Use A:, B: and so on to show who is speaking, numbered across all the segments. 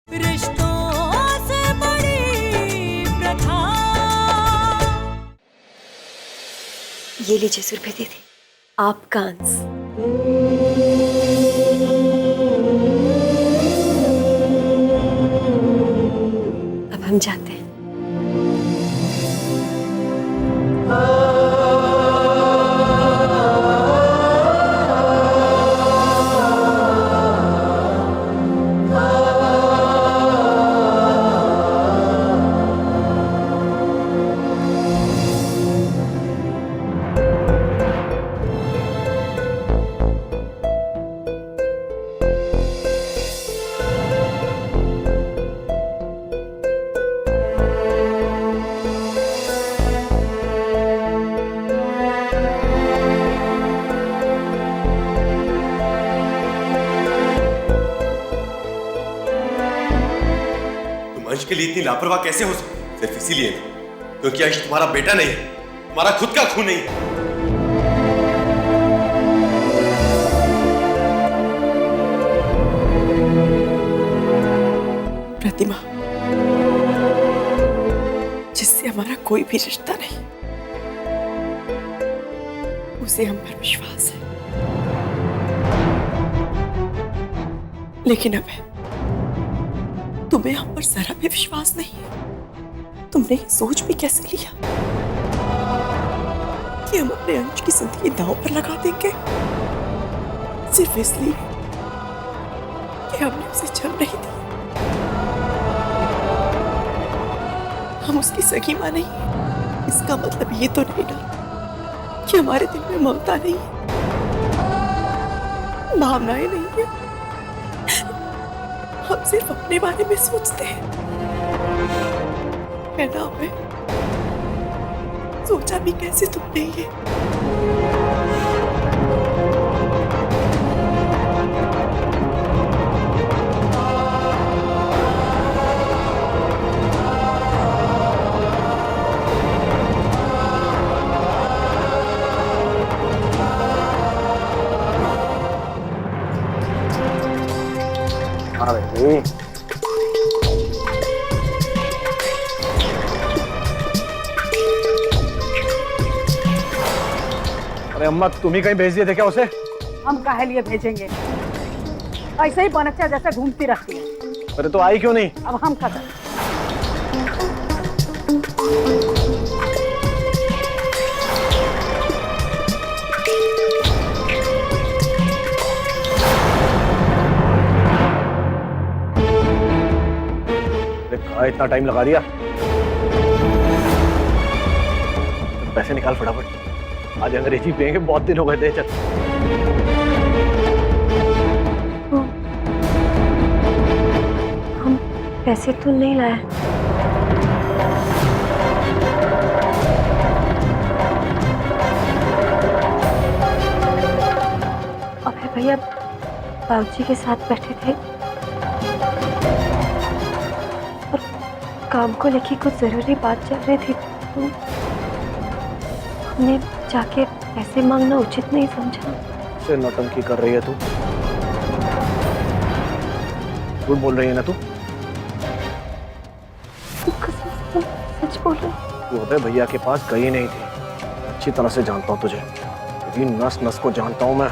A: रिश्तों से बड़ी प्रथा।
B: ये लीजिए ₹100 दीदी, आपका अंश। अब हम जाते हैं।
C: अंश के लिए इतनी लापरवाह कैसे हो सकती? सिर्फ इसीलिए ना क्योंकि अंश तुम्हारा बेटा नहीं है, तुम्हारा खुद का खून नहीं है।
D: प्रतिमा, जिससे हमारा कोई भी रिश्ता नहीं, उसे हम पर विश्वास है, लेकिन अब तुम्हें हम पर जरा भी विश्वास नहीं है। तुमने ये सोच भी कैसे लिया कि हम अपने अंश की जिंदगी दांव पर लगा देंगे सिर्फ इसलिए कि हमने उसे जन्म नहीं दी? हम उसकी सगी मां नहीं है, इसका मतलब ये तो नहीं ना कि हमारे दिल में ममता नहीं है, भावनाएं नहीं है। हम सिर्फ अपने बारे में सोचते हैं, है ना? हमें सोचा भी कैसे तुमने ये?
E: अरे अम्मा, तुम ही कहीं भेज दिए थे क्या उसे?
F: हम काहे लिए भेजेंगे? ऐसे ही बनच्चा जैसे घूमती रहती है।
E: अरे तो आई क्यों नहीं?
F: अब हम कदर
E: कहा इतना टाइम लगा दिया? पैसे निकाल फटाफट, आज अंग्रेजी पियेंगे, बहुत दिन हो गए थे। चल
B: हम पैसे तो नहीं लाए। अभय भैया बाबूजी के साथ बैठे थे और काम को लेके कुछ जरूरी बात चल रही थी, तो हमने जाके पैसे मांगना उचित नहीं समझा।
E: से नौटंकी कर रही है तू? झूठ बोल रही है ना तू?
B: कसम से सच बोल रही।
E: तू अबे भैया के पास गई नहीं थी, अच्छी तरह से जानता हूँ तुझे, तेरी नस नस को जानता हूँ मैं।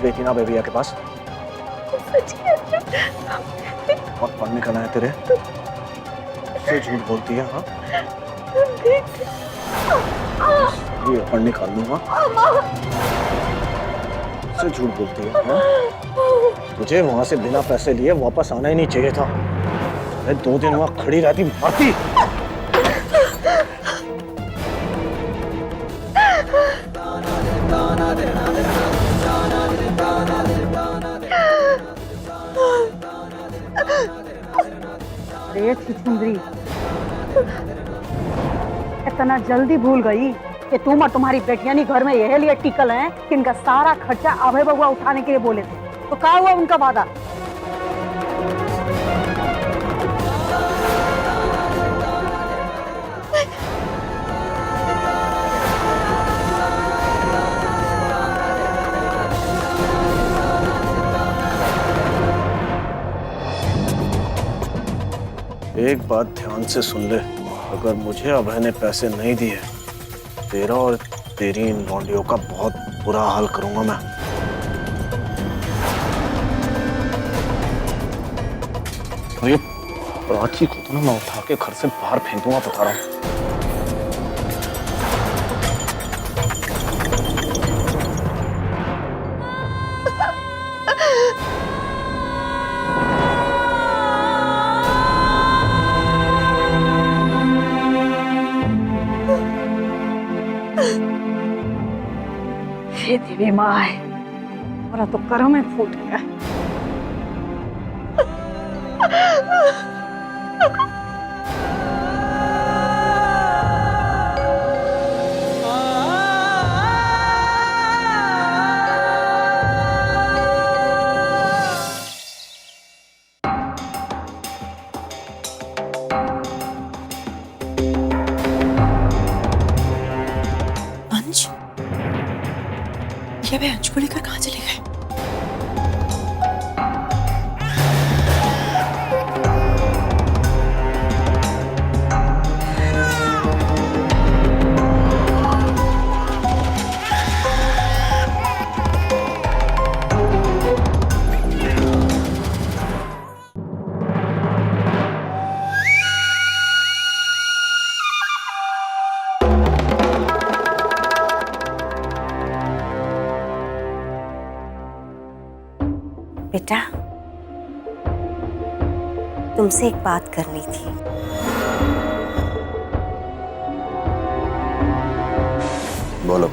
E: गई थी ना भैया के पास? बहुत पढ़ने का है तेरे, से झूठ बोलती है। हाँ, ये पढ़ निकाल लूंगा, से झूठ बोलती है। हाँ? तुझे वहां से बिना पैसे लिए वापस आना ही नहीं चाहिए था। मैं 2 दिन वहां खड़ी रहती, मरती।
F: अरे छिछुंदरी, इतना जल्दी भूल गई कि तुम और तुम्हारी बेटियां नहीं घर में यह लिए टिकल हैं कि इनका सारा खर्चा अभय बबुआ उठाने के लिए बोले थे। तो क्या हुआ उनका वादा?
E: एक बात ध्यान से सुन ले, अगर मुझे अभय ने पैसे नहीं दिए, तेरा और तेरी इन लौंडियों का बहुत बुरा हाल करूंगा मैं। और ये प्राची को तो ना मैं उठा के घर से बाहर फेंक दूंगा, बता रहा हूँ।
F: ये देवी माँ है, मेरा तो कर्म में फूट गया।
D: अंश, ये वे अंश को लेकर कहाँ चले गए?
G: बेटा, तुमसे एक बात करनी थी।
C: बोलो।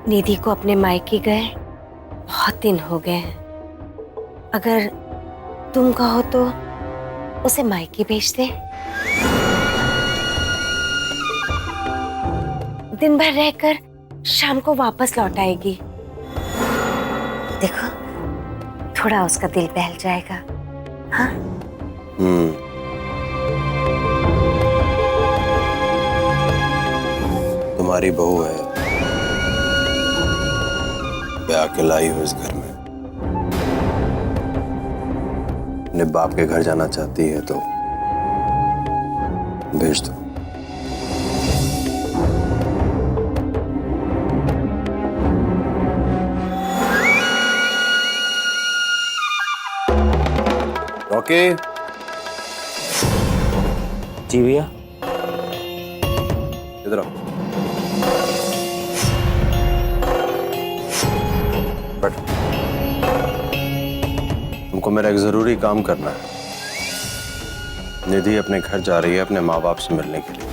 G: निधि को अपने मायके गए बहुत दिन हो गए हैं। अगर तुम कहो तो उसे मायके भेज दे। दिन भर रहकर शाम को वापस लौट आएगी। देखो, थोड़ा उसका दिल बहल जाएगा। हाँ?
C: तुम्हारी बहू है, ब्याह के लाई हो इस घर में। अपने बाप के घर जाना चाहती है तो भेज दो। ओके।
H: जी भैया।
C: इधर आओ। बैठ। तुमको मेरा एक जरूरी काम करना है। निधि अपने घर जा रही है अपने माँ बाप से मिलने के लिए,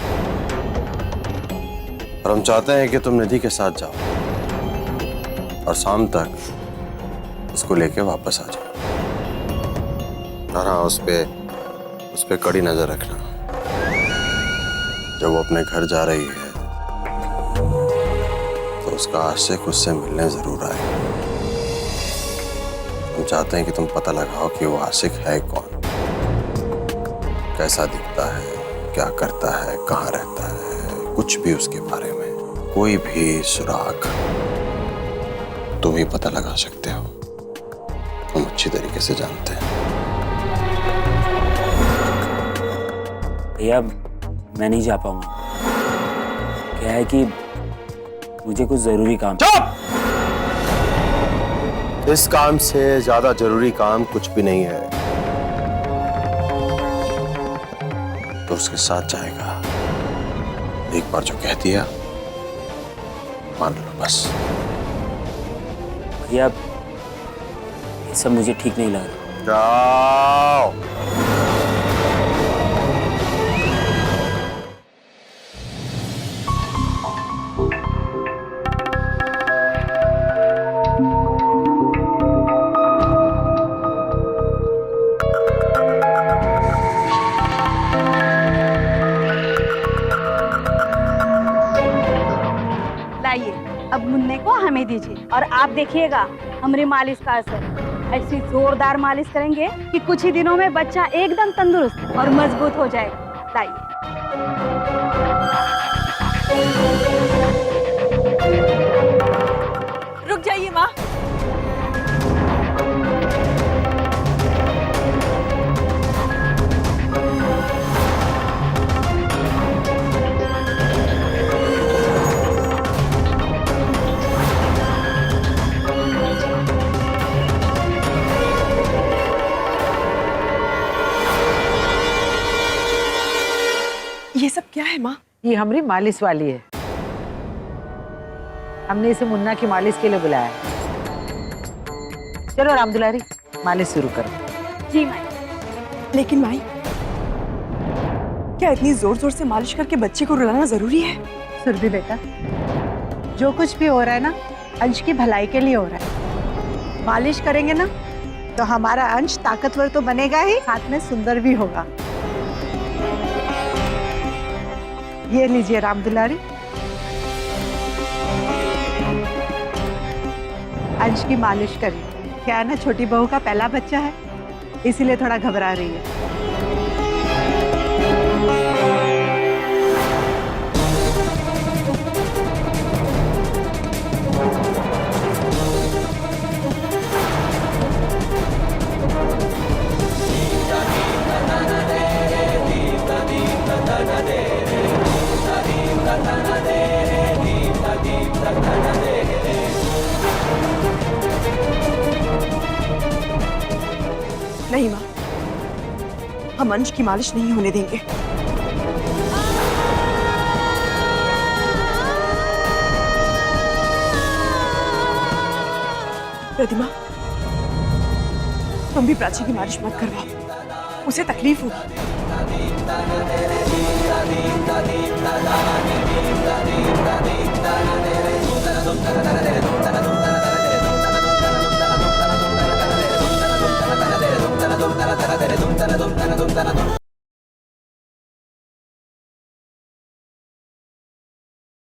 C: और हम चाहते हैं कि तुम निधि के साथ जाओ और शाम तक उसको लेके वापस आ जाओ। हाँ, उस पे कड़ी नजर रखना। जब वो अपने घर जा रही है तो उसका आशिक उससे मिलने जरूर आए। हम चाहते हैं कि तुम पता लगाओ कि वो आशिक है कौन, कैसा दिखता है, क्या करता है, कहाँ रहता है, कुछ भी उसके बारे में कोई भी सुराग तुम ही पता लगा सकते हो। हम अच्छी तरीके से जानते हैं।
H: भैया, मैं नहीं जा पाऊंगा। क्या है कि मुझे कुछ जरूरी काम।
C: चुप! इस काम से ज्यादा जरूरी काम कुछ भी नहीं है। तो उसके साथ जाएगा। एक बार जो कह दिया मान लो बस।
H: भैया, ये सब मुझे ठीक नहीं लग रहा।
C: जाओ।
F: लाइए, अब मुन्ने को हमें दीजिए और आप देखिएगा हमारी मालिश का असर। ऐसी जोरदार मालिश करेंगे कि कुछ ही दिनों में बच्चा एकदम तंदुरुस्त और मजबूत हो जाएगा। लाइए।
A: रुक जाइए माँ।
D: ये सब क्या है माँ?
I: ये हमारी मालिश वाली है। हमने इसे मुन्ना की मालिश के लिए बुलाया है। चलो राम दुलारी, मालिश शुरू करो।
F: जी माई।
D: लेकिन माई, क्या इतनी जोर जोर से मालिश करके बच्चे को रुलाना जरूरी है?
J: सुरभि बेटा, जो कुछ भी हो रहा है ना, अंश की भलाई के लिए हो रहा है। मालिश करेंगे ना तो हमारा अंश ताकतवर तो बनेगा ही, साथ में सुंदर भी होगा। ये लीजिए राम दुलारी, अंश की मालिश करिए। क्या है ना, छोटी बहू का पहला बच्चा है, इसीलिए थोड़ा घबरा रही है।
D: नहीं माँ, हम अंश की मालिश नहीं होने देंगे। प्रतिमा, तुम भी प्राची की मालिश मत करवाओ, उसे तकलीफ होगी।